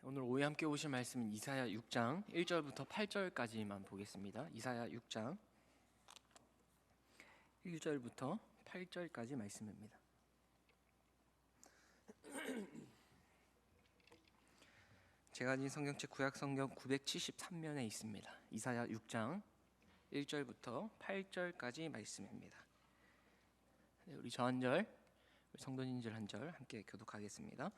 오늘 오후에 함께 보실 말씀은 이사야 6장 1절부터 8절까지만 보겠습니다. 이사야 6장 1절부터 8절까지 말씀입니다. 제가 가진 성경책 구약성경 973면에 있습니다. 이사야 6장 1절부터 8절까지 말씀입니다. 우리 저 한 절, 성도님들 한 절 함께 교독하겠습니다.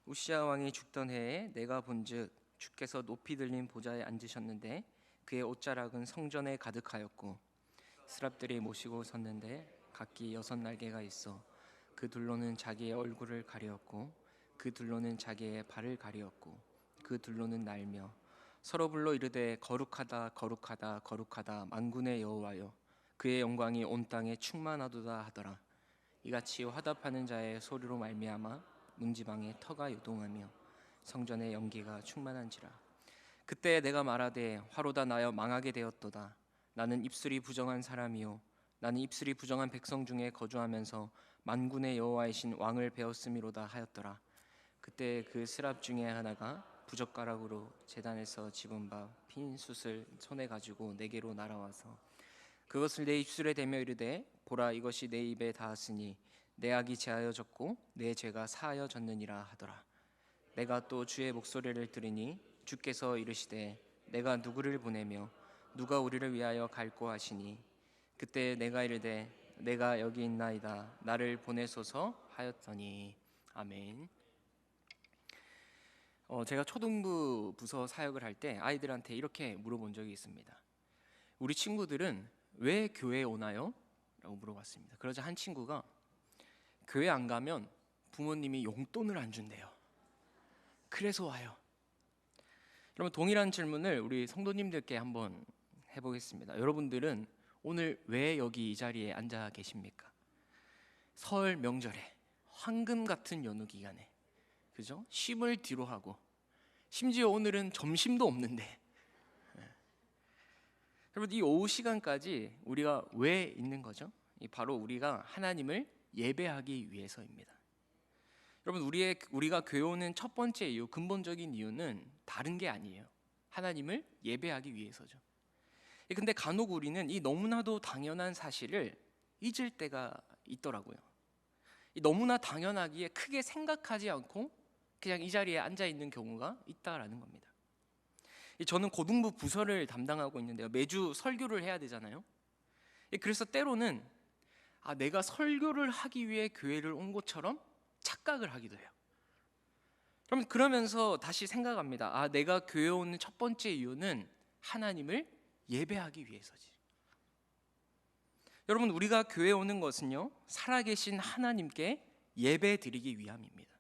우시야 왕이 죽던 해에 내가 본즉 주께서 높이 들린 보좌에 앉으셨는데 그의 옷자락은 성전에 가득하였고 스랍들이 모시고 섰는데 각기 6날개가 있어 그 둘로는 자기의 얼굴을 가리었고 그 둘로는 자기의 발을 가리었고 그 둘로는 날며 서로 불러 이르되 거룩하다 거룩하다 거룩하다 만군의 여호와여 그의 영광이 온 땅에 충만하도다 하더라. 이같이 화답하는 자의 소리로 말미암아 문지방에 터가 요동하며 성전에 연기가 충만한지라. 그때 내가 말하되 화로다 나여 망하게 되었도다. 나는 입술이 부정한 사람이요 나는 입술이 부정한 백성 중에 거주하면서 만군의 여호와이신 왕을 배웠음이로다 하였더라. 그때 그 스랍 중에 하나가 부젓가락으로 제단에서 집은 바 핀 숯을 손에 가지고 내게로 날아와서 그것을 내 입술에 대며 이르되 보라 이것이 내 입에 닿았으니 내 악이 제하여졌고 내 죄가 사하여졌느니라 하더라. 내가 또 주의 목소리를 들으니 주께서 이르시되 내가 누구를 보내며 누가 우리를 위하여 갈고 하시니 그때 내가 이르되 내가 여기 있나이다 나를 보내소서 하였더니 아멘. 제가 초등부 부서 사역을 할 때 아이들한테 이렇게 물어본 적이 있습니다. 우리 친구들은 왜 교회에 오나요? 라고 물어봤습니다. 그러자 한 친구가 교회 안 가면 부모님이 용돈을 안 준대요. 그래서 와요. 그러면 동일한 질문을 우리 성도님들께 한번 해보겠습니다. 여러분들은 오늘 왜 여기 이 자리에 앉아 계십니까? 설 명절에 황금 같은 연휴 기간에 그죠? 쉼을 뒤로 하고 심지어 오늘은 점심도 없는데 여러분 이 오후 시간까지 우리가 왜 있는 거죠? 바로 우리가 하나님을 예배하기 위해서입니다. 여러분 우리가 교회 오는 첫 번째 이유, 근본적인 이유는 다른 게 아니에요. 하나님을 예배하기 위해서죠. 근데 간혹 우리는 이 너무나도 당연한 사실을 잊을 때가 있더라고요. 이 너무나 당연하기에 크게 생각하지 않고 그냥 이 자리에 앉아 있는 경우가 있다라는 겁니다. 저는 고등부 부서를 담당하고 있는데요. 매주 설교를 해야 되잖아요. 그래서 때로는 내가 설교를 하기 위해 교회를 온 것처럼 착각을 하기도 해요. 그러면서 다시 생각합니다. 내가 교회에 오는 첫 번째 이유는 하나님을 예배하기 위해서지. 여러분 우리가 교회에 오는 것은요 살아계신 하나님께 예배 드리기 위함입니다.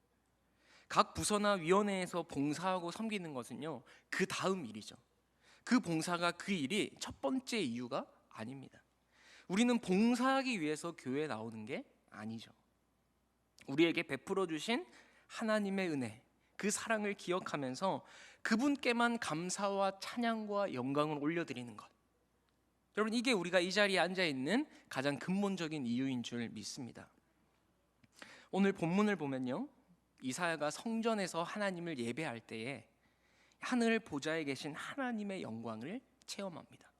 각 부서나 위원회에서 봉사하고 섬기는 것은요 그 다음 일이죠. 그 봉사가 그 일이 첫 번째 이유가 아닙니다. 우리는 봉사하기 위해서 교회에 나오는 게 아니죠. 우리에게 베풀어 주신 하나님의 은혜, 그 사랑을 기억하면서 그분께만 감사와 찬양과 영광을 올려드리는 것. 여러분 이게 우리가 이 자리에 앉아 있는 가장 근본적인 이유인 줄 믿습니다. 오늘 본문을 보면요 이사야가 성전에서 하나님을 예배할 때에 하늘 보좌에 계신 하나님의 영광을 체험합니다.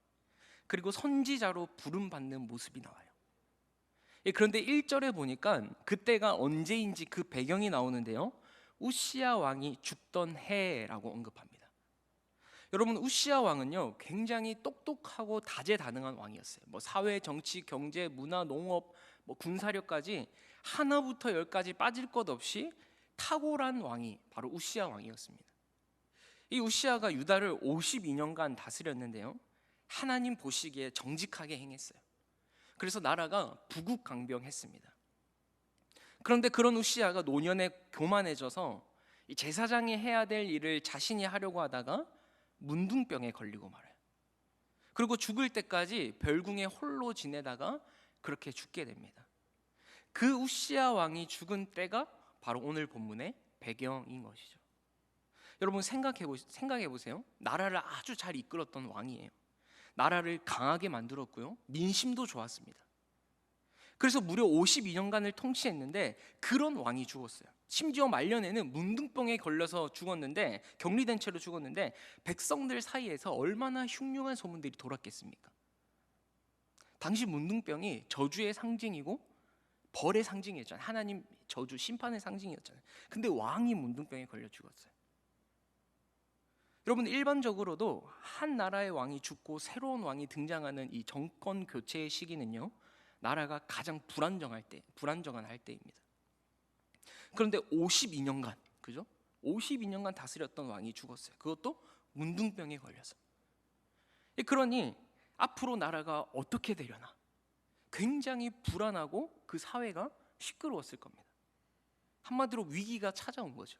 그리고 선지자로 부름받는 모습이 나와요. 그런데 1절에 보니까 그때가 언제인지 그 배경이 나오는데요 우시야 왕이 죽던 해라고 언급합니다. 여러분 우시야 왕은요 굉장히 똑똑하고 다재다능한 왕이었어요. 사회, 정치, 경제, 문화, 농업, 군사력까지 하나부터 열까지 빠질 것 없이 탁월한 왕이 바로 우시야 왕이었습니다. 이 우시야가 유다를 52년간 다스렸는데요 하나님 보시기에 정직하게 행했어요. 그래서 나라가 부국강병했습니다. 그런데 그런 우시야가 노년에 교만해져서 제사장이 해야 될 일을 자신이 하려고 하다가 문둥병에 걸리고 말아요. 그리고 죽을 때까지 별궁에 홀로 지내다가 그렇게 죽게 됩니다. 그 우시야 왕이 죽은 때가 바로 오늘 본문의 배경인 것이죠. 여러분 생각해 보세요. 나라를 아주 잘 이끌었던 왕이에요. 나라를 강하게 만들었고요 민심도 좋았습니다. 그래서 무려 52년간을 통치했는데 그런 왕이 죽었어요. 심지어 말년에는 문둥병에 걸려서 죽었는데, 격리된 채로 죽었는데 백성들 사이에서 얼마나 흉흉한 소문들이 돌았겠습니까? 당시 문둥병이 저주의 상징이고 벌의 상징이었잖아요. 하나님 저주 심판의 상징이었잖아요. 근데 왕이 문둥병에 걸려 죽었어요. 여러분, 일반적으로도 한 나라의 왕이 죽고 새로운 왕이 등장하는 이 정권 교체의 시기는요, 나라가 가장 불안정한 때입니다. 그런데 52년간, 그죠? 52년간 다스렸던 왕이 죽었어요. 그것도 문둥병에 걸려서. 그러니 앞으로 나라가 어떻게 되려나 굉장히 불안하고 그 사회가 시끄러웠을 겁니다. 한마디로 위기가 찾아온 거죠.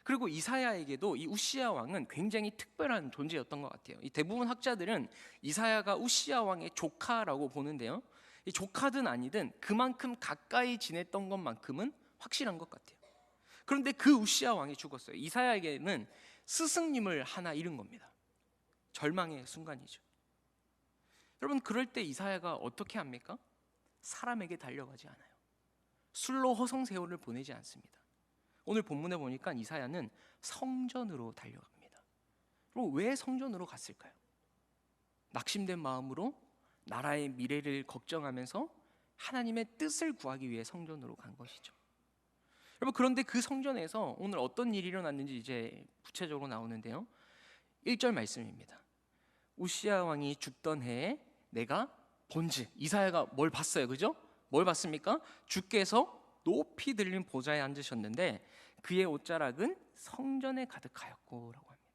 그리고 이사야에게도 이 우시야 왕은 굉장히 특별한 존재였던 것 같아요. 이 대부분 학자들은 이사야가 우시야 왕의 조카라고 보는데요, 이 조카든 아니든 그만큼 가까이 지냈던 것만큼은 확실한 것 같아요. 그런데 그 우시야 왕이 죽었어요. 이사야에게는 스승님을 하나 잃은 겁니다. 절망의 순간이죠. 여러분, 그럴 때 이사야가 어떻게 합니까? 사람에게 달려가지 않아요. 술로 허송세월을 보내지 않습니다. 오늘 본문에 보니까 이사야는 성전으로 달려갑니다. 그럼 왜 성전으로 갔을까요? 낙심된 마음으로 나라의 미래를 걱정하면서 하나님의 뜻을 구하기 위해 성전으로 간 것이죠. 여러분, 그런데 그 성전에서 오늘 어떤 일이 일어났는지 이제 구체적으로 나오는데요, 1절 말씀입니다. 우시야 왕이 죽던 해에 내가 본즉, 이사야가 뭘 봤어요, 그죠? 뭘 봤습니까? 주께서 높이 들린 보좌에 앉으셨는데 그의 옷자락은 성전에 가득하였고라고 합니다.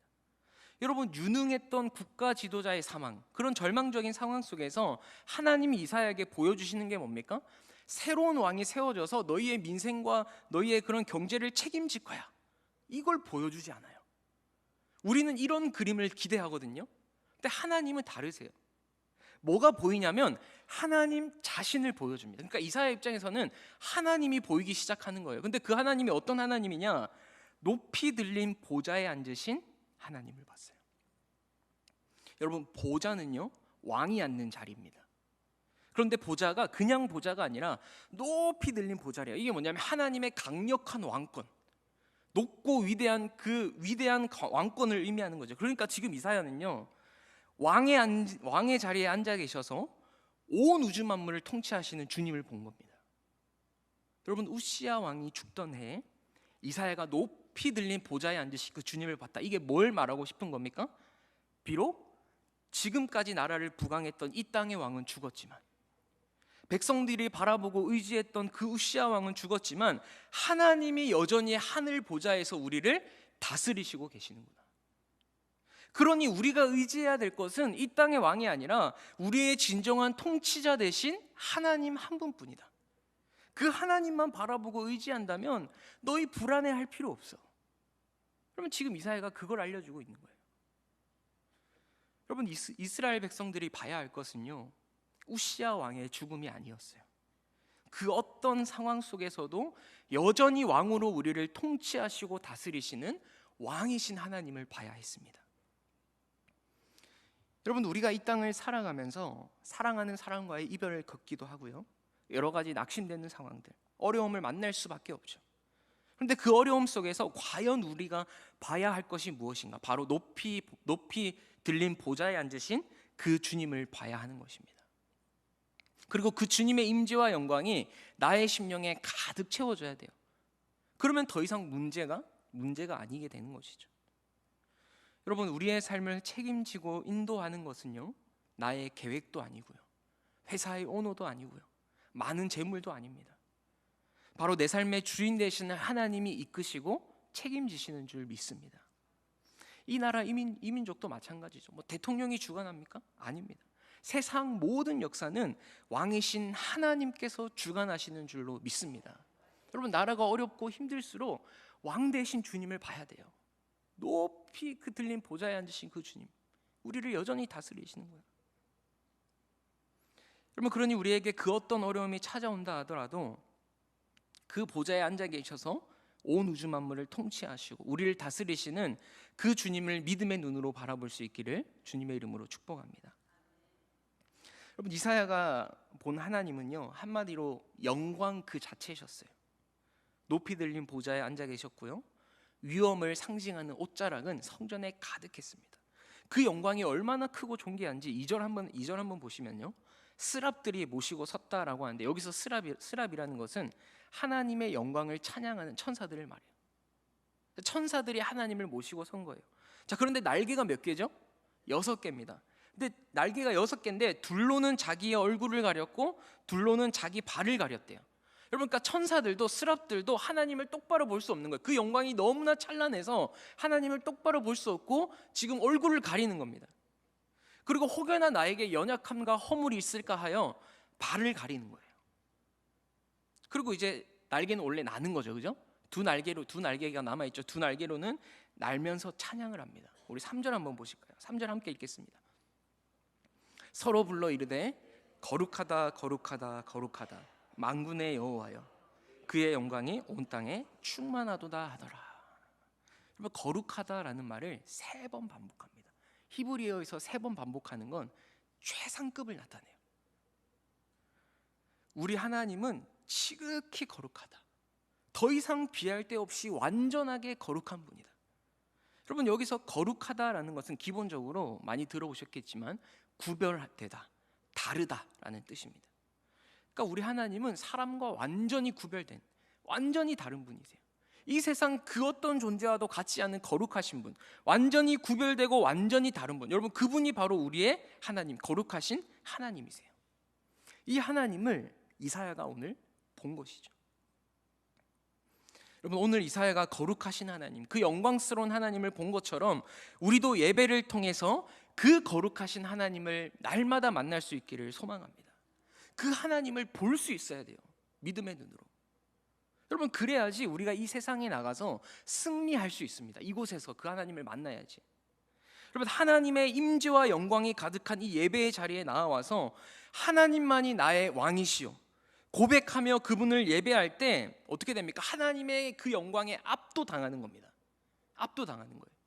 여러분, 유능했던 국가 지도자의 사망, 그런 절망적인 상황 속에서 하나님이 이사야에게 보여주시는 게 뭡니까? 새로운 왕이 세워져서 너희의 민생과 너희의 그런 경제를 책임질 거야, 이걸 보여주지 않아요. 우리는 이런 그림을 기대하거든요. 근데 하나님은 다르세요. 뭐가 보이냐면 하나님 자신을 보여줍니다. 그러니까 이사야 입장에서는 하나님이 보이기 시작하는 거예요. 근데 그 하나님이 어떤 하나님이냐? 높이 들린 보좌에 앉으신 하나님을 봤어요. 여러분, 보좌는요, 왕이 앉는 자리입니다. 그런데 보좌가 그냥 보좌가 아니라 높이 들린 보좌래요. 이게 뭐냐면 하나님의 강력한 왕권, 높고 위대한 그 위대한 왕권을 의미하는 거죠. 그러니까 지금 이사야는요, 왕의 자리에 앉아 계셔서 온 우주 만물을 통치하시는 주님을 본 겁니다. 여러분, 우시야 왕이 죽던 해에 이사야가 높이 들린 보좌에 앉으신 그 주님을 봤다. 이게 뭘 말하고 싶은 겁니까? 비록 지금까지 나라를 부강했던 이 땅의 왕은 죽었지만, 백성들이 바라보고 의지했던 그 우시야 왕은 죽었지만 하나님이 여전히 하늘 보좌에서 우리를 다스리시고 계시는구나. 그러니 우리가 의지해야 될 것은 이 땅의 왕이 아니라 우리의 진정한 통치자 되신 하나님 한 분뿐이다. 그 하나님만 바라보고 의지한다면 너희 불안해할 필요 없어. 그러면 지금 이사야가 그걸 알려주고 있는 거예요. 여러분, 이스라엘 백성들이 봐야 할 것은요, 우시야 왕의 죽음이 아니었어요. 그 어떤 상황 속에서도 여전히 왕으로 우리를 통치하시고 다스리시는 왕이신 하나님을 봐야 했습니다. 여러분, 우리가 이 땅을 살아가면서 사랑하는 사람과의 이별을 겪기도 하고요, 여러 가지 낙심되는 상황들, 어려움을 만날 수밖에 없죠. 그런데 그 어려움 속에서 과연 우리가 봐야 할 것이 무엇인가? 바로 높이 들린 보좌에 앉으신 그 주님을 봐야 하는 것입니다. 그리고 그 주님의 임재와 영광이 나의 심령에 가득 채워져야 돼요. 그러면 더 이상 문제가 아니게 되는 것이죠. 여러분, 우리의 삶을 책임지고 인도하는 것은요, 나의 계획도 아니고요, 회사의 오너도 아니고요, 많은 재물도 아닙니다. 바로 내 삶의 주인 되시는 하나님이 이끄시고 책임지시는 줄 믿습니다. 이 나라 이민족도 마찬가지죠. 뭐 대통령이 주관합니까? 아닙니다. 세상 모든 역사는 왕이신 하나님께서 주관하시는 줄로 믿습니다. 여러분, 나라가 어렵고 힘들수록 왕 대신 주님을 봐야 돼요. 높이 그 들린 보좌에 앉으신 그 주님, 우리를 여전히 다스리시는 거예요. 여러분, 그러니 우리에게 그 어떤 어려움이 찾아온다 하더라도 그 보좌에 앉아 계셔서 온 우주 만물을 통치하시고 우리를 다스리시는 그 주님을 믿음의 눈으로 바라볼 수 있기를 주님의 이름으로 축복합니다. 여러분, 이사야가 본 하나님은요, 한마디로 영광 그 자체셨어요. 높이 들린 보좌에 앉아 계셨고요. 위엄을 상징하는 옷자락은 성전에 가득했습니다. 그 영광이 얼마나 크고 존귀한지 2절 한번 보시면요. 스랍들이 모시고 섰다라고 하는데, 여기서 스랍이라는 것은 하나님의 영광을 찬양하는 천사들을 말해요. 천사들이 하나님을 모시고 선 거예요. 자, 그런데 날개가 몇 개죠? 6개입니다. 근데 날개가 6개인데 둘로는 자기의 얼굴을 가렸고 둘로는 자기 발을 가렸대요. 여러분, 그러니까 천사들도 스랍들도 하나님을 똑바로 볼 수 없는 거예요. 그 영광이 너무나 찬란해서 하나님을 똑바로 볼 수 없고 지금 얼굴을 가리는 겁니다. 그리고 혹여나 나에게 연약함과 허물이 있을까 하여 발을 가리는 거예요. 그리고 이제 날개는 원래 나는 거죠, 그죠? 두 날개가 남아 있죠. 두 날개로는 날면서 찬양을 합니다. 우리 3절 한번 보실까요? 3절 함께 읽겠습니다. 서로 불러 이르되 거룩하다 거룩하다 거룩하다 만군의 여호와여, 그의 영광이 온 땅에 충만하도다 하더라. 여러분, 거룩하다라는 말을 3번 반복합니다. 히브리어에서 3번 반복하는 건 최상급을 나타내요. 우리 하나님은 지극히 거룩하다. 더 이상 비할 데 없이 완전하게 거룩한 분이다. 여러분, 여기서 거룩하다라는 것은 기본적으로 많이 들어보셨겠지만 구별되다, 다르다라는 뜻입니다. 그러니까 우리 하나님은 사람과 완전히 구별된, 완전히 다른 분이세요. 이 세상 그 어떤 존재와도 같지 않은 거룩하신 분, 완전히 구별되고 완전히 다른 분, 여러분, 그분이 바로 우리의 하나님, 거룩하신 하나님이세요. 이 하나님을 이사야가 오늘 본 것이죠. 여러분, 오늘 이사야가 거룩하신 하나님, 그 영광스러운 하나님을 본 것처럼 우리도 예배를 통해서 그 거룩하신 하나님을 날마다 만날 수 있기를 소망합니다. 그 하나님을 볼 수 있어야 돼요. 믿음의 눈으로. 여러분, 그래야지 우리가 이 세상에 나가서 승리할 수 있습니다. 이곳에서 그 하나님을 만나야지. 여러분, 하나님의 임재와 영광이 가득한 이 예배의 자리에 나와서 하나님만이 나의 왕이시오 고백하며 그분을 예배할 때 어떻게 됩니까? 하나님의 그 영광에 압도당하는 겁니다. 압도당하는 거예요.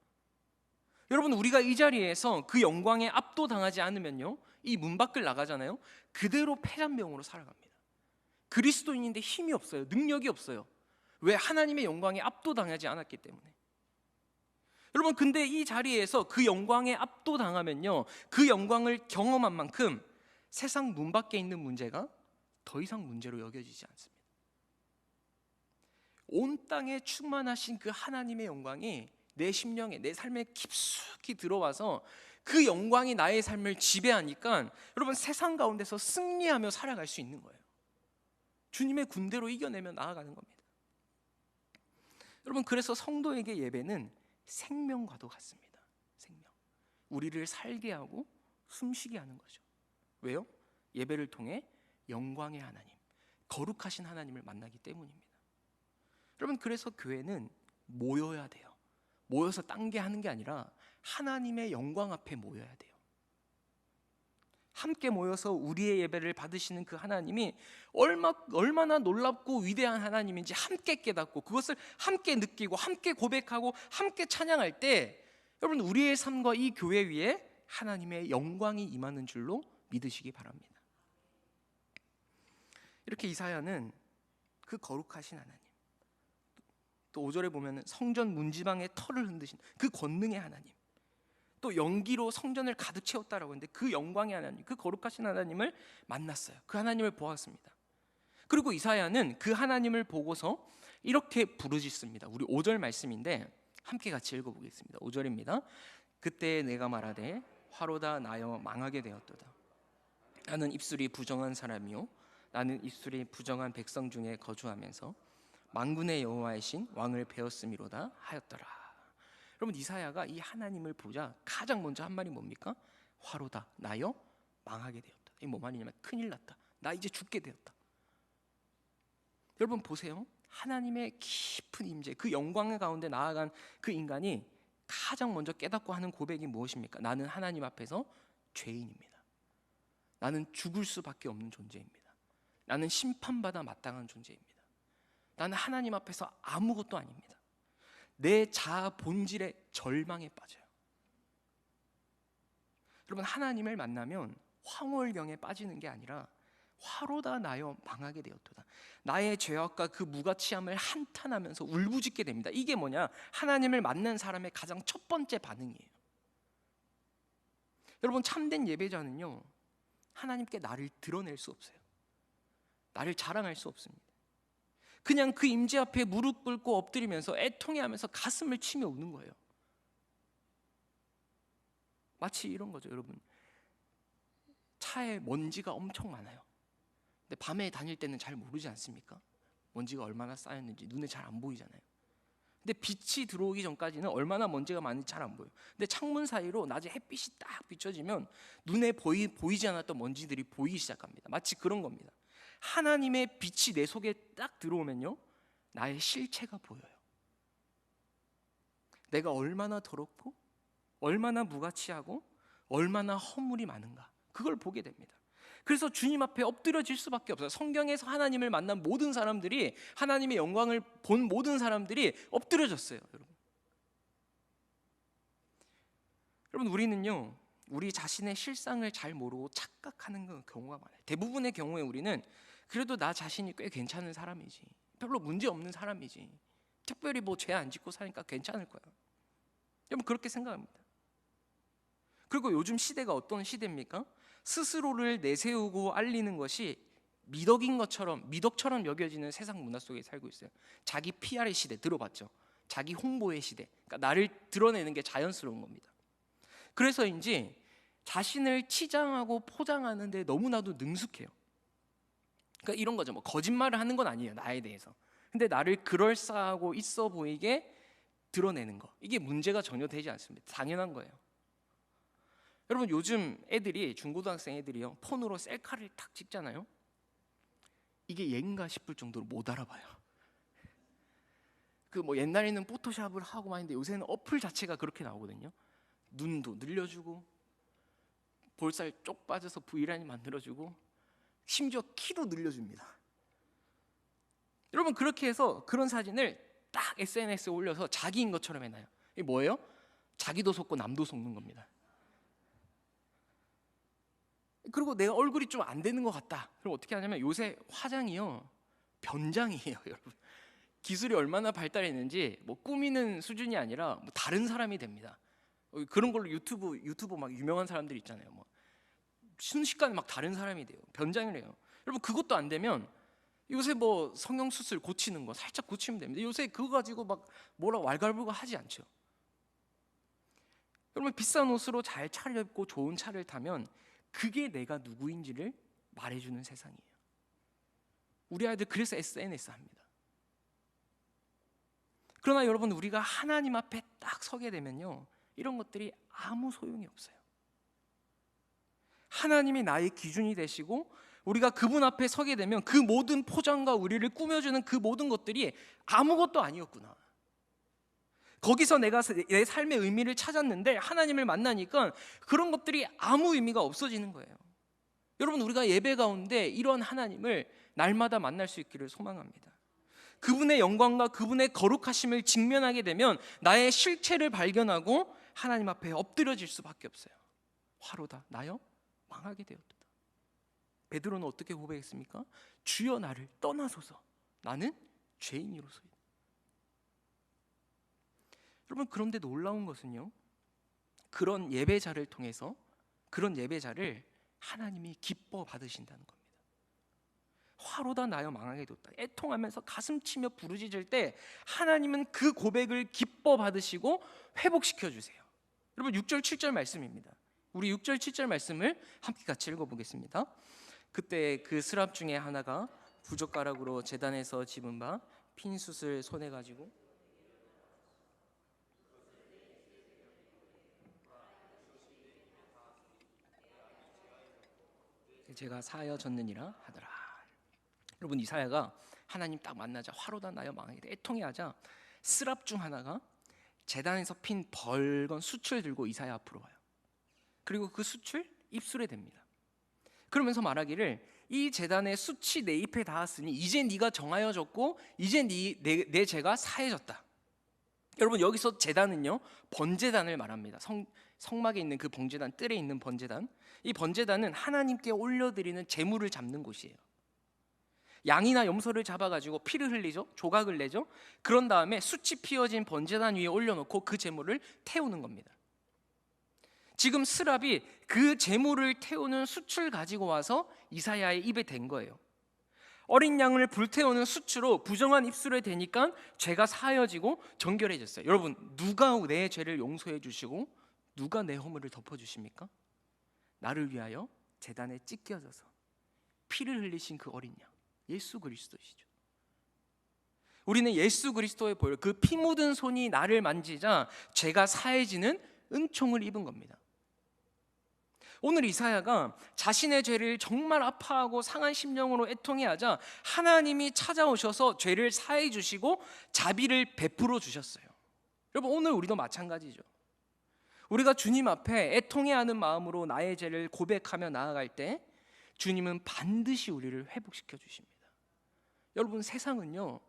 여러분, 우리가 이 자리에서 그 영광에 압도당하지 않으면요, 이 문 밖을 나가잖아요. 그대로 폐잔병으로 살아갑니다. 그리스도인인데 힘이 없어요. 능력이 없어요. 왜? 하나님의 영광에 압도당하지 않았기 때문에. 여러분, 근데 이 자리에서 그 영광에 압도당하면요, 그 영광을 경험한 만큼 세상 문 밖에 있는 문제가 더 이상 문제로 여겨지지 않습니다. 온 땅에 충만하신 그 하나님의 영광이 내 심령에, 내 삶에 깊숙이 들어와서 그 영광이 나의 삶을 지배하니까 여러분, 세상 가운데서 승리하며 살아갈 수 있는 거예요. 주님의 군대로 이겨내며 나아가는 겁니다. 여러분, 그래서 성도에게 예배는 생명과도 같습니다. 생명. 우리를 살게 하고 숨쉬게 하는 거죠. 왜요? 예배를 통해 영광의 하나님, 거룩하신 하나님을 만나기 때문입니다. 여러분, 그래서 교회는 모여야 돼요. 모여서 딴 게 하는 게 아니라 하나님의 영광 앞에 모여야 돼요. 함께 모여서 우리의 예배를 받으시는 그 하나님이 얼마나 놀랍고 위대한 하나님인지 함께 깨닫고 그것을 함께 느끼고 함께 고백하고 함께 찬양할 때 여러분, 우리의 삶과 이 교회 위에 하나님의 영광이 임하는 줄로 믿으시기 바랍니다. 이렇게 이사야는 그 거룩하신 하나님, 또 5절에 보면 성전 문지방의 털을 흔드신 그 권능의 하나님, 또 연기로 성전을 가득 채웠다라고 했는데 그 영광의 하나님, 그 거룩하신 하나님을 만났어요. 그 하나님을 보았습니다. 그리고 이사야는 그 하나님을 보고서 이렇게 부르짖습니다. 우리 5절 말씀인데 함께 같이 읽어보겠습니다. 5절입니다. 그때 내가 말하되 화로다 나여 망하게 되었도다. 나는 입술이 부정한 사람이요 나는 입술이 부정한 백성 중에 거주하면서 만군의 여호와이신 왕을 배웠음이로다 하였더라. 여러분, 이사야가 이 하나님을 보자 가장 먼저 한 말이 뭡니까? 화로다 나여 망하게 되었다. 이게 뭐 말이냐면 큰일 났다. 나 이제 죽게 되었다. 여러분 보세요. 하나님의 깊은 임재, 그 영광 가운데 나아간 그 인간이 가장 먼저 깨닫고 하는 고백이 무엇입니까? 나는 하나님 앞에서 죄인입니다. 나는 죽을 수밖에 없는 존재입니다. 나는 심판받아 마땅한 존재입니다. 나는 하나님 앞에서 아무것도 아닙니다. 내 자아 본질의 절망에 빠져요. 여러분, 하나님을 만나면 황홀경에 빠지는 게 아니라 화로다 나여 망하게 되었도다. 나의 죄악과 그 무가치함을 한탄하면서 울부짖게 됩니다. 이게 뭐냐? 하나님을 만난 사람의 가장 첫 번째 반응이에요. 여러분, 참된 예배자는요, 하나님께 나를 드러낼 수 없어요. 나를 자랑할 수 없습니다. 그냥 그 임재 앞에 무릎 꿇고 엎드리면서 애통해하면서 가슴을 치며 우는 거예요. 마치 이런 거죠, 여러분. 차에 먼지가 엄청 많아요. 근데 밤에 다닐 때는 잘 모르지 않습니까? 먼지가 얼마나 쌓였는지 눈에 잘 안 보이잖아요. 근데 빛이 들어오기 전까지는 얼마나 먼지가 많은지 잘 안 보여요. 근데 창문 사이로 낮에 햇빛이 딱 비춰지면 눈에 보이지 않았던 먼지들이 보이기 시작합니다. 마치 그런 겁니다. 하나님의 빛이 내 속에 딱 들어오면요, 나의 실체가 보여요. 내가 얼마나 더럽고 얼마나 무가치하고 얼마나 허물이 많은가, 그걸 보게 됩니다. 그래서 주님 앞에 엎드려질 수밖에 없어요. 성경에서 하나님을 만난 모든 사람들이, 하나님의 영광을 본 모든 사람들이 엎드려졌어요. 여러분, 우리는요, 우리 자신의 실상을 잘 모르고 착각하는 경우가 많아요. 대부분의 경우에 우리는 그래도 나 자신이 꽤 괜찮은 사람이지, 별로 문제 없는 사람이지, 특별히 뭐 죄 안 짓고 사니까 괜찮을 거야. 여러분, 그렇게 생각합니다. 그리고 요즘 시대가 어떤 시대입니까? 스스로를 내세우고 알리는 것이 미덕처럼 여겨지는 세상 문화 속에 살고 있어요. 자기 PR의 시대 들어봤죠? 자기 홍보의 시대. 그러니까 나를 드러내는 게 자연스러운 겁니다. 그래서인지 자신을 치장하고 포장하는데 너무나도 능숙해요. 그러니까 이런 거죠. 뭐 거짓말을 하는 건 아니에요, 나에 대해서. 근데 나를 그럴싸하고 있어 보이게 드러내는 거, 이게 문제가 전혀 되지 않습니다. 당연한 거예요. 여러분, 요즘 애들이, 중고등학생 애들이요, 폰으로 셀카를 탁 찍잖아요. 이게 얘인가 싶을 정도로 못 알아봐요. 그 뭐 옛날에는 포토샵을 하고 하는데 요새는 어플 자체가 그렇게 나오거든요. 눈도 늘려주고, 볼살 쪽 빠져서 V라인 만들어주고, 심지어 키도 늘려줍니다. 여러분, 그렇게 해서 그런 사진을 딱 SNS에 올려서 자기인 것처럼 해놔요. 이게 뭐예요? 자기도 속고 남도 속는 겁니다. 그리고 내가 얼굴이 좀 안 되는 것 같다, 그럼 어떻게 하냐면 요새 화장이요, 변장이에요. 여러분, 기술이 얼마나 발달했는지 뭐 꾸미는 수준이 아니라 뭐 다른 사람이 됩니다. 그런 걸로 유튜브 막 유명한 사람들 있잖아요. 뭐 순식간에 막 다른 사람이 돼요. 변장을 해요. 여러분, 그것도 안 되면 요새 뭐 성형수술 고치는 거 살짝 고치면 됩니다. 요새 그거 가지고 막 뭐라 왈가왈부가 하지 않죠. 여러분, 비싼 옷으로 잘 차려입고 좋은 차를 타면 그게 내가 누구인지를 말해주는 세상이에요. 우리 아이들 그래서 SNS 합니다. 그러나 여러분, 우리가 하나님 앞에 딱 서게 되면요, 이런 것들이 아무 소용이 없어요. 하나님이 나의 기준이 되시고 우리가 그분 앞에 서게 되면 그 모든 포장과 우리를 꾸며주는 그 모든 것들이 아무것도 아니었구나. 거기서 내가 내 삶의 의미를 찾았는데 하나님을 만나니까 그런 것들이 아무 의미가 없어지는 거예요. 여러분, 우리가 예배 가운데 이런 하나님을 날마다 만날 수 있기를 소망합니다. 그분의 영광과 그분의 거룩하심을 직면하게 되면 나의 실체를 발견하고 하나님 앞에 엎드려질 수밖에 없어요. 화로다 나여 망하게 되었도다. 베드로는 어떻게 고백했습니까? 주여 나를 떠나소서, 나는 죄인이로소이다. 여러분, 그런데 놀라운 것은요, 그런 예배자를 통해서 그런 예배자를 하나님이 기뻐 받으신다는 겁니다. 화로다 나여 망하게 되었다, 애통하면서 가슴 치며 부르짖을 때 하나님은 그 고백을 기뻐 받으시고 회복시켜 주세요. 여러분, 6절 7절 말씀입니다. 우리 6절 7절 말씀을 함께 같이 읽어보겠습니다. 그때 그 스랍 중에 하나가 부젓가락으로 제단에서 집은 바 핀 숯을 손에 가지고 제가 사하여 졌느니라 하더라. 여러분, 이사야가 하나님 딱 만나자 화로다 나여 망하게 돼 애통해하자 스랍 중 하나가 제단에서 핀 벌건 숯을 들고 이사야 앞으로 와요. 그리고 그 숯을 입술에 댑니다. 그러면서 말하기를, 이 제단의 숯이 내 입에 닿았으니 이제 네가 정하여졌고 이제 내 죄가 사해졌다. 여러분 여기서 제단은요 번제단을 말합니다. 성막에 있는 그 번제단, 뜰에 있는 번제단. 이 번제단은 하나님께 올려드리는 제물을 잡는 곳이에요. 양이나 염소를 잡아가지고 피를 흘리죠. 조각을 내죠. 그런 다음에 숯이 피어진 번제단 위에 올려놓고 그 제물을 태우는 겁니다. 지금 스랍이 그 제물을 태우는 숯을 가지고 와서 이사야의 입에 댄 거예요. 어린 양을 불태우는 숯으로 부정한 입술에 대니까 죄가 사하여지고 정결해졌어요. 여러분, 누가 내 죄를 용서해 주시고 누가 내 허물을 덮어주십니까? 나를 위하여 제단에 찢겨져서 피를 흘리신 그 어린 양, 예수 그리스도시죠. 우리는 예수 그리스도의 보혈, 그 피 묻은 손이 나를 만지자 죄가 사해지는 은총을 입은 겁니다. 오늘 이사야가 자신의 죄를 정말 아파하고 상한 심령으로 애통해하자 하나님이 찾아오셔서 죄를 사해 주시고 자비를 베풀어 주셨어요. 여러분, 오늘 우리도 마찬가지죠. 우리가 주님 앞에 애통해하는 마음으로 나의 죄를 고백하며 나아갈 때 주님은 반드시 우리를 회복시켜 주십니다. 여러분, 세상은요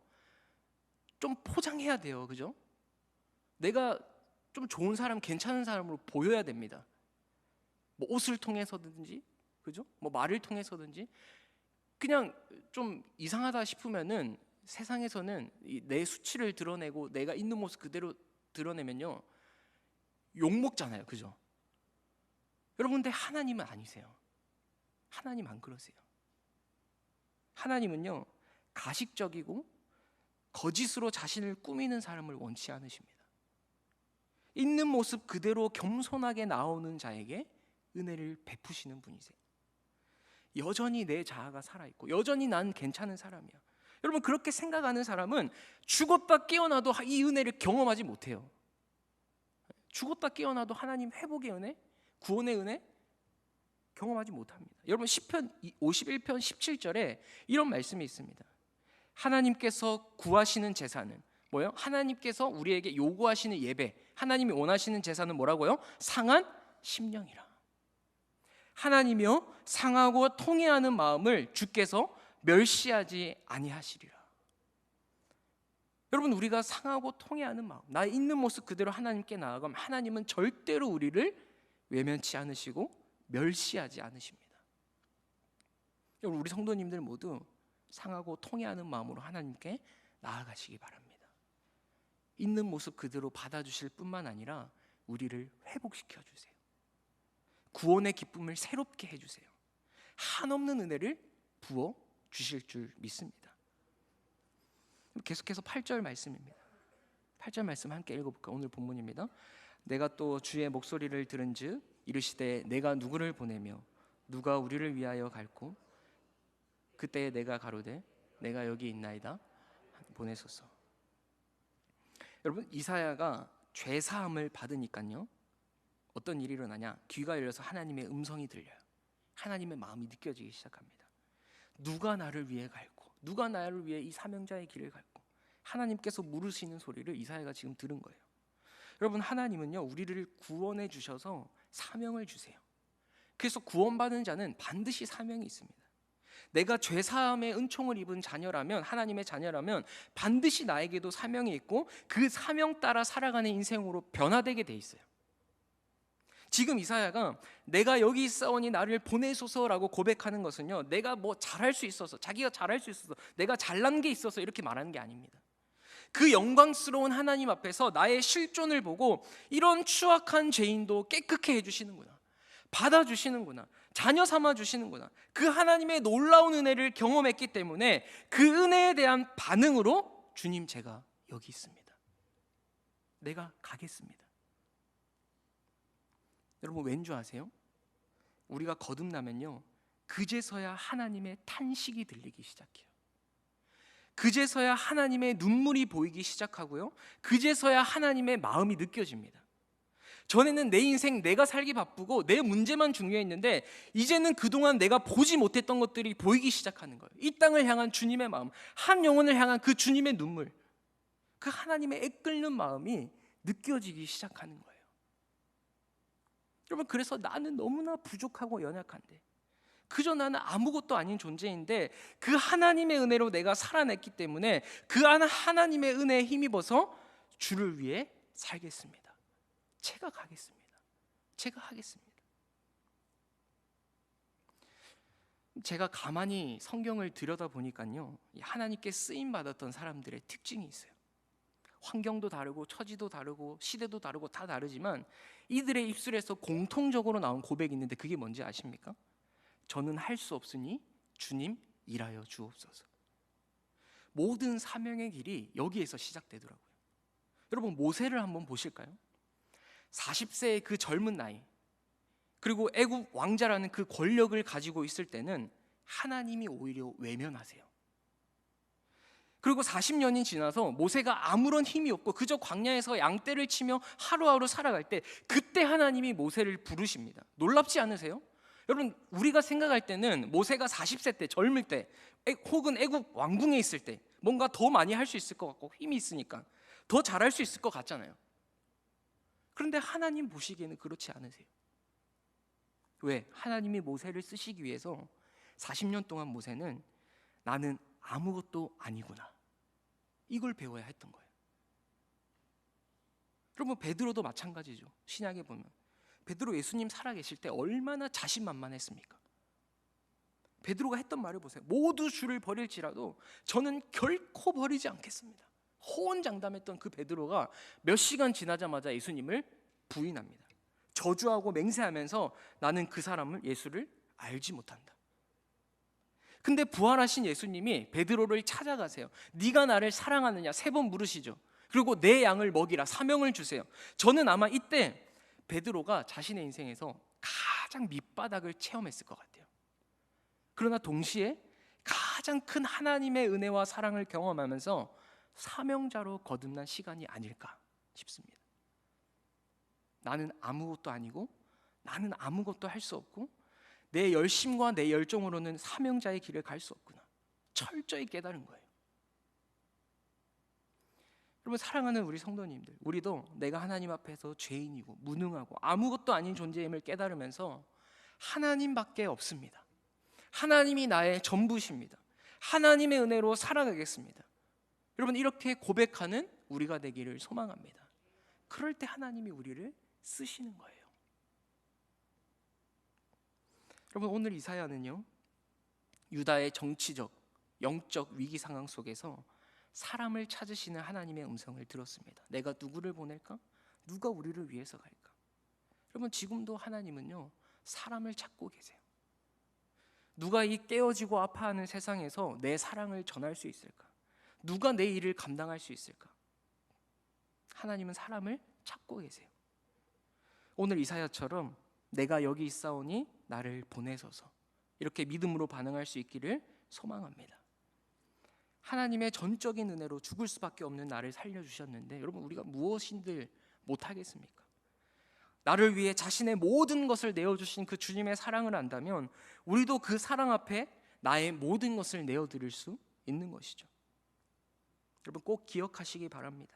좀 포장해야 돼요. 그죠? 내가 좀 좋은 사람, 괜찮은 사람으로 보여야 됩니다. 뭐 옷을 통해서든지, 그죠? 뭐 말을 통해서든지. 그냥 좀 이상하다 싶으면은 세상에서는 내 수치를 드러내고 내가 있는 모습 그대로 드러내면요 욕 먹잖아요. 그죠? 여러분, 근데 하나님은 아니세요. 하나님 안 그러세요. 하나님은요 가식적이고 거짓으로 자신을 꾸미는 사람을 원치 않으십니다. 있는 모습 그대로 겸손하게 나오는 자에게 은혜를 베푸시는 분이세요. 여전히 내 자아가 살아있고 여전히 난 괜찮은 사람이야. 여러분, 그렇게 생각하는 사람은 죽었다 깨어나도 이 은혜를 경험하지 못해요. 죽었다 깨어나도 하나님 회복의 은혜, 구원의 은혜 경험하지 못합니다. 여러분, 시편 51편 17절에 이런 말씀이 있습니다. 하나님께서 구하시는 제사는 뭐예요? 하나님께서 우리에게 요구하시는 예배, 하나님이 원하시는 제사는 뭐라고요? 상한 심령이라. 하나님이여 상하고 통회하는 마음을 주께서 멸시하지 아니하시리라. 여러분, 우리가 상하고 통회하는 마음, 나 있는 모습 그대로 하나님께 나아가면 하나님은 절대로 우리를 외면치 않으시고 멸시하지 않으십니다. 여러분, 우리 성도님들 모두 상하고 통회하는 마음으로 하나님께 나아가시기 바랍니다. 있는 모습 그대로 받아주실 뿐만 아니라 우리를 회복시켜 주세요. 구원의 기쁨을 새롭게 해주세요. 한없는 은혜를 부어 주실 줄 믿습니다. 계속해서 8절 말씀입니다. 8절 말씀 함께 읽어볼까? 오늘 본문입니다. 내가 또 주의 목소리를 들은즉 이르시되 내가 누구를 보내며 누가 우리를 위하여 갈고 그때 내가 가로되 내가 여기 있나이다 보내소서. 여러분, 이사야가 죄사함을 받으니까요 어떤 일이 일어나냐? 귀가 열려서 하나님의 음성이 들려요. 하나님의 마음이 느껴지기 시작합니다. 누가 나를 위해 갈고 누가 나를 위해 이 사명자의 길을 갈고 하나님께서 물으시는 소리를 이사야가 지금 들은 거예요. 여러분, 하나님은요 우리를 구원해 주셔서 사명을 주세요. 그래서 구원받은 자는 반드시 사명이 있습니다. 내가 죄사함의 은총을 입은 자녀라면, 하나님의 자녀라면 반드시 나에게도 사명이 있고 그 사명 따라 살아가는 인생으로 변화되게 돼 있어요. 지금 이사야가 내가 여기 있사오니 나를 보내소서라고 고백하는 것은요 내가 뭐 잘할 수 있어서, 자기가 잘할 수 있어서, 내가 잘난 게 있어서 이렇게 말하는 게 아닙니다. 그 영광스러운 하나님 앞에서 나의 실존을 보고 이런 추악한 죄인도 깨끗게 해주시는구나, 받아주시는구나, 자녀 삼아주시는구나, 그 하나님의 놀라운 은혜를 경험했기 때문에 그 은혜에 대한 반응으로 주님, 제가 여기 있습니다, 내가 가겠습니다. 여러분, 왠 줄 아세요? 우리가 거듭나면요 그제서야 하나님의 탄식이 들리기 시작해요. 그제서야 하나님의 눈물이 보이기 시작하고요 그제서야 하나님의 마음이 느껴집니다. 전에는 내 인생 내가 살기 바쁘고 내 문제만 중요했는데 이제는 그동안 내가 보지 못했던 것들이 보이기 시작하는 거예요. 이 땅을 향한 주님의 마음, 한 영혼을 향한 그 주님의 눈물, 그 하나님의 애끓는 마음이 느껴지기 시작하는 거예요. 여러분, 그래서 나는 너무나 부족하고 연약한데, 그저 나는 아무것도 아닌 존재인데 그 하나님의 은혜로 내가 살아냈기 때문에 그 하나님의 은혜에 힘입어서 주를 위해 살겠습니다. 제가 가겠습니다. 제가 하겠습니다. 제가 가만히 성경을 들여다보니까요, 하나님께 쓰임받았던 사람들의 특징이 있어요. 환경도 다르고 처지도 다르고 시대도 다르고 다 다르지만 이들의 입술에서 공통적으로 나온 고백이 있는데 그게 뭔지 아십니까? 저는 할 수 없으니 주님 일하여 주옵소서. 모든 사명의 길이 여기에서 시작되더라고요. 여러분, 모세를 한번 보실까요? 40세의 그 젊은 나이, 그리고 애굽 왕자라는 그 권력을 가지고 있을 때는 하나님이 오히려 외면하세요. 그리고 40년이 지나서 모세가 아무런 힘이 없고 그저 광야에서 양떼를 치며 하루하루 살아갈 때, 그때 하나님이 모세를 부르십니다. 놀랍지 않으세요? 여러분, 우리가 생각할 때는 모세가 40세 때, 젊을 때, 혹은 애굽 왕궁에 있을 때 뭔가 더 많이 할 수 있을 것 같고 힘이 있으니까 더 잘할 수 있을 것 같잖아요. 그런데 하나님 보시기에는 그렇지 않으세요. 왜? 하나님이 모세를 쓰시기 위해서 40년 동안 모세는 나는 아무것도 아니구나, 이걸 배워야 했던 거예요. 여러분, 베드로도 마찬가지죠. 신약에 보면 베드로 예수님 살아계실 때 얼마나 자신만만했습니까? 베드로가 했던 말을 보세요. 모두 주를 버릴지라도 저는 결코 버리지 않겠습니다. 호언장담했던 그 베드로가 몇 시간 지나자마자 예수님을 부인합니다. 저주하고 맹세하면서 나는 그 사람을, 예수를 알지 못한다. 근데 부활하신 예수님이 베드로를 찾아가세요. 네가 나를 사랑하느냐 3번 물으시죠. 그리고 내 양을 먹이라, 사명을 주세요. 저는 아마 이때 베드로가 자신의 인생에서 가장 밑바닥을 체험했을 것 같아요. 그러나 동시에 가장 큰 하나님의 은혜와 사랑을 경험하면서 사명자로 거듭난 시간이 아닐까 싶습니다. 나는 아무것도 아니고, 나는 아무것도 할 수 없고, 내 열심과 내 열정으로는 사명자의 길을 갈 수 없구나, 철저히 깨달은 거예요. 여러분, 사랑하는 우리 성도님들, 우리도 내가 하나님 앞에서 죄인이고 무능하고 아무것도 아닌 존재임을 깨달으면서 하나님밖에 없습니다, 하나님이 나의 전부십니다, 하나님의 은혜로 살아가겠습니다, 여러분, 이렇게 고백하는 우리가 되기를 소망합니다. 그럴 때 하나님이 우리를 쓰시는 거예요. 여러분, 오늘 이사야는요, 유다의 정치적, 영적 위기 상황 속에서 사람을 찾으시는 하나님의 음성을 들었습니다. 내가 누구를 보낼까? 누가 우리를 위해서 갈까? 여러분, 지금도 하나님은요, 사람을 찾고 계세요. 누가 이 깨어지고 아파하는 세상에서 내 사랑을 전할 수 있을까? 누가 내 일을 감당할 수 있을까? 하나님은 사람을 찾고 계세요. 오늘 이사야처럼 내가 여기 있사오니 나를 보내소서, 이렇게 믿음으로 반응할 수 있기를 소망합니다. 하나님의 전적인 은혜로 죽을 수밖에 없는 나를 살려주셨는데, 여러분, 우리가 무엇인들 못하겠습니까? 나를 위해 자신의 모든 것을 내어주신 그 주님의 사랑을 안다면 우리도 그 사랑 앞에 나의 모든 것을 내어드릴 수 있는 것이죠. 여러분, 꼭 기억하시기 바랍니다.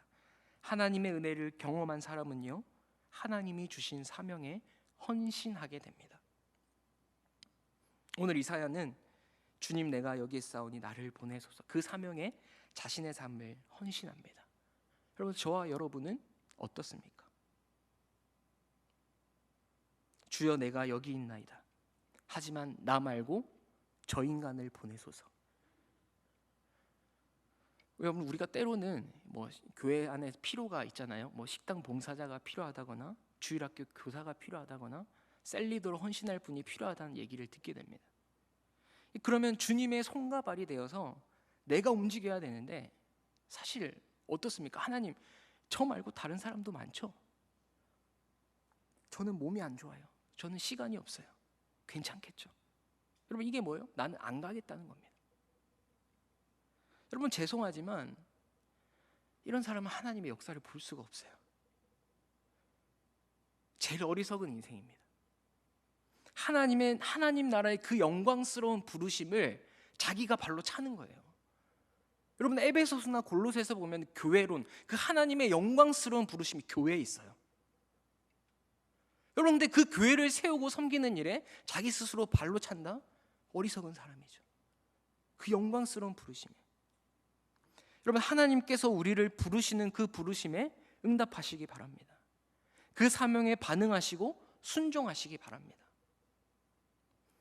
하나님의 은혜를 경험한 사람은요, 하나님이 주신 사명에 헌신하게 됩니다. 오늘 이사야는 주님, 내가 여기 있사오니 나를 보내소서, 그 사명에 자신의 삶을 헌신합니다. 여러분, 저와 여러분은 어떻습니까? 주여, 내가 여기 있나이다, 하지만 나 말고 저 인간을 보내소서. 여러분, 우리가 때로는 교회 안에 필요가 있잖아요. 식당 봉사자가 필요하다거나 주일학교 교사가 필요하다거나 셀리더로 헌신할 분이 필요하다는 얘기를 듣게 됩니다. 그러면 주님의 손과 발이 되어서 내가 움직여야 되는데, 사실 어떻습니까? 하나님, 저 말고 다른 사람도 많죠. 저는 몸이 안 좋아요, 저는 시간이 없어요, 괜찮겠죠? 여러분, 이게 뭐예요? 나는 안 가겠다는 겁니다. 여러분, 죄송하지만 이런 사람은 하나님의 역사를 볼 수가 없어요. 제일 어리석은 인생입니다. 하나님 나라의 그 영광스러운 부르심을 자기가 발로 차는 거예요. 여러분, 에베소서나 골로새서 보면 교회론, 그 하나님의 영광스러운 부르심이 교회에 있어요. 여러분, 근데 그 교회를 세우고 섬기는 일에 자기 스스로 발로 찬다? 어리석은 사람이죠. 그 영광스러운 부르심이. 여러분, 하나님께서 우리를 부르시는 그 부르심에 응답하시기 바랍니다. 그 사명에 반응하시고 순종하시기 바랍니다.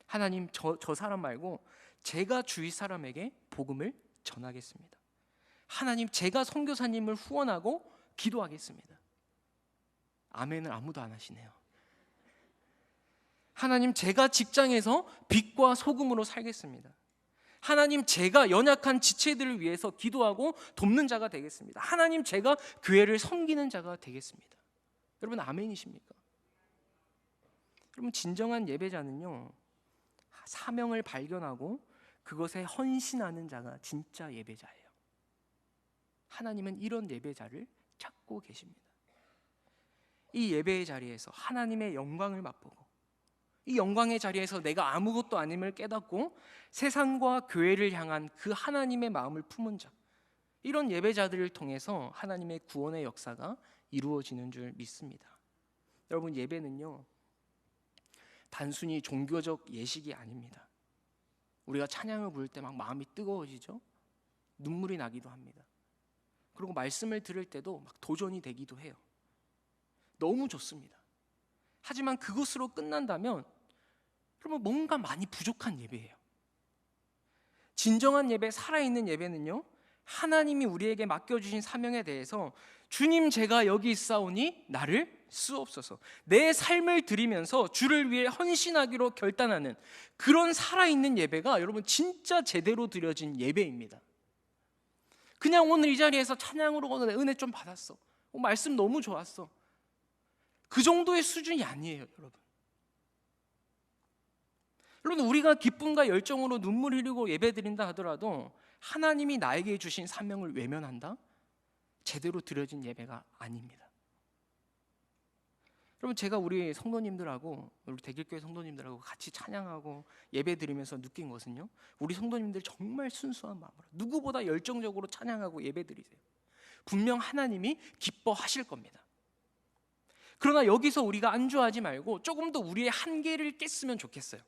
하나님, 저 사람 말고 제가 주위 사람에게 복음을 전하겠습니다. 하나님, 제가 선교사님을 후원하고 기도하겠습니다. 아멘을 아무도 안 하시네요. 하나님, 제가 직장에서 빛과 소금으로 살겠습니다. 하나님, 제가 연약한 지체들을 위해서 기도하고 돕는 자가 되겠습니다. 하나님, 제가 교회를 섬기는 자가 되겠습니다. 여러분, 아멘이십니까? 여러분, 진정한 예배자는요, 사명을 발견하고 그것에 헌신하는 자가 진짜 예배자예요. 하나님은 이런 예배자를 찾고 계십니다. 이 예배의 자리에서 하나님의 영광을 맛보고, 이 영광의 자리에서 내가 아무것도 아님을 깨닫고 세상과 교회를 향한 그 하나님의 마음을 품은 자, 이런 예배자들을 통해서 하나님의 구원의 역사가 이루어지는 줄 믿습니다. 여러분, 예배는요, 단순히 종교적 예식이 아닙니다. 우리가 찬양을 부를 때 막 마음이 뜨거워지죠. 눈물이 나기도 합니다. 그리고 말씀을 들을 때도 막 도전이 되기도 해요. 너무 좋습니다. 하지만 그것으로 끝난다면 그러면 뭔가 많이 부족한 예배예요. 진정한 예배, 살아있는 예배는요, 하나님이 우리에게 맡겨주신 사명에 대해서 주님, 제가 여기 있사오니 나를 쓰옵소서, 내 삶을 드리면서 주를 위해 헌신하기로 결단하는 그런 살아있는 예배가 여러분 진짜 제대로 드려진 예배입니다. 그냥 오늘 이 자리에서 찬양으로 오늘 은혜 좀 받았어, 말씀 너무 좋았어, 그 정도의 수준이 아니에요. 여러분, 우리가 기쁨과 열정으로 눈물 흘리고 예배드린다 하더라도 하나님이 나에게 주신 사명을 외면한다? 제대로 드려진 예배가 아닙니다. 여러분, 제가 우리 성도님들하고, 우리 대길교회 성도님들하고 같이 찬양하고 예배드리면서 느낀 것은요, 우리 성도님들 정말 순수한 마음으로 누구보다 열정적으로 찬양하고 예배드리세요. 분명 하나님이 기뻐하실 겁니다. 그러나 여기서 우리가 안주하지 말고 조금 더 우리의 한계를 깼으면 좋겠어요.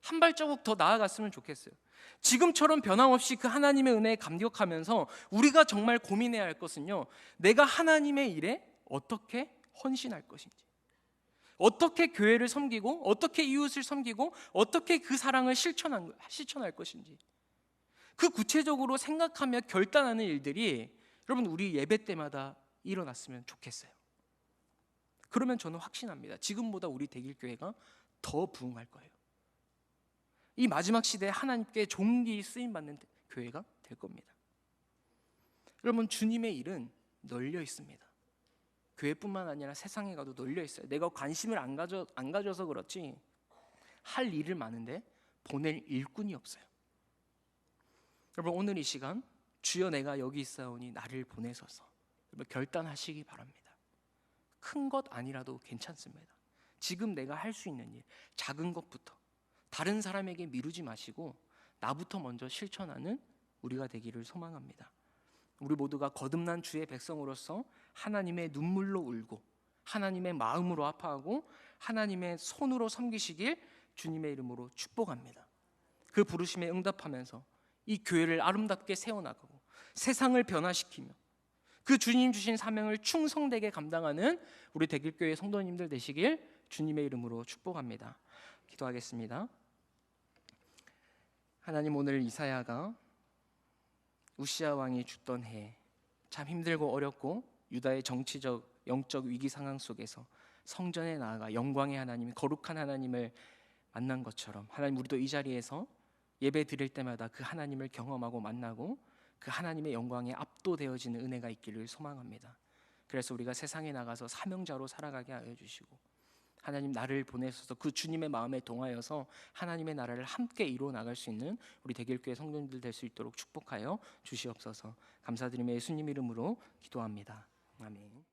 한 발자국 더 나아갔으면 좋겠어요. 지금처럼 변함없이 그 하나님의 은혜에 감격하면서 우리가 정말 고민해야 할 것은요, 내가 하나님의 일에 어떻게 헌신할 것인지, 어떻게 교회를 섬기고, 어떻게 이웃을 섬기고, 어떻게 그 사랑을 실천할 것인지, 그 구체적으로 생각하며 결단하는 일들이 여러분 우리 예배 때마다 일어났으면 좋겠어요. 그러면 저는 확신합니다. 지금보다 우리 대길교회가 더 부흥할 거예요. 이 마지막 시대에 하나님께 종기 쓰임받는 교회가 될 겁니다. 여러분, 주님의 일은 널려 있습니다. 교회뿐만 아니라 세상에 가도 널려 있어요. 내가 관심을 안 가져서 그렇지 할 일을 많은데 보낼 일꾼이 없어요. 여러분, 오늘 이 시간 주여 내가 여기 있사오니 나를 보내소서, 여러분 결단하시기 바랍니다. 큰 것 아니라도 괜찮습니다. 지금 내가 할 수 있는 일, 작은 것부터 다른 사람에게 미루지 마시고 나부터 먼저 실천하는 우리가 되기를 소망합니다. 우리 모두가 거듭난 주의 백성으로서 하나님의 눈물로 울고 하나님의 마음으로 아파하고 하나님의 손으로 섬기시길 주님의 이름으로 축복합니다. 그 부르심에 응답하면서 이 교회를 아름답게 세워나가고 세상을 변화시키며 그 주님 주신 사명을 충성되게 감당하는 우리 대길교회 성도님들 되시길 주님의 이름으로 축복합니다. 기도하겠습니다. 하나님, 오늘 이사야가 우시아 왕이 죽던 해 참 힘들고 어렵고 유다의 정치적 영적 위기 상황 속에서 성전에 나아가 영광의 하나님, 거룩한 하나님을 만난 것처럼 하나님, 우리도 이 자리에서 예배 드릴 때마다 그 하나님을 경험하고 만나고 그 하나님의 영광에 압도되어지는 은혜가 있기를 소망합니다. 그래서 우리가 세상에 나가서 사명자로 살아가게 하여 주시고 하나님, 나를 보내셔서 그 주님의 마음에 동하여서 하나님의 나라를 함께 이루어 나갈 수 있는 우리 대길교회 성도님들 될 수 있도록 축복하여 주시옵소서. 감사드리며 예수님 이름으로 기도합니다. 아멘.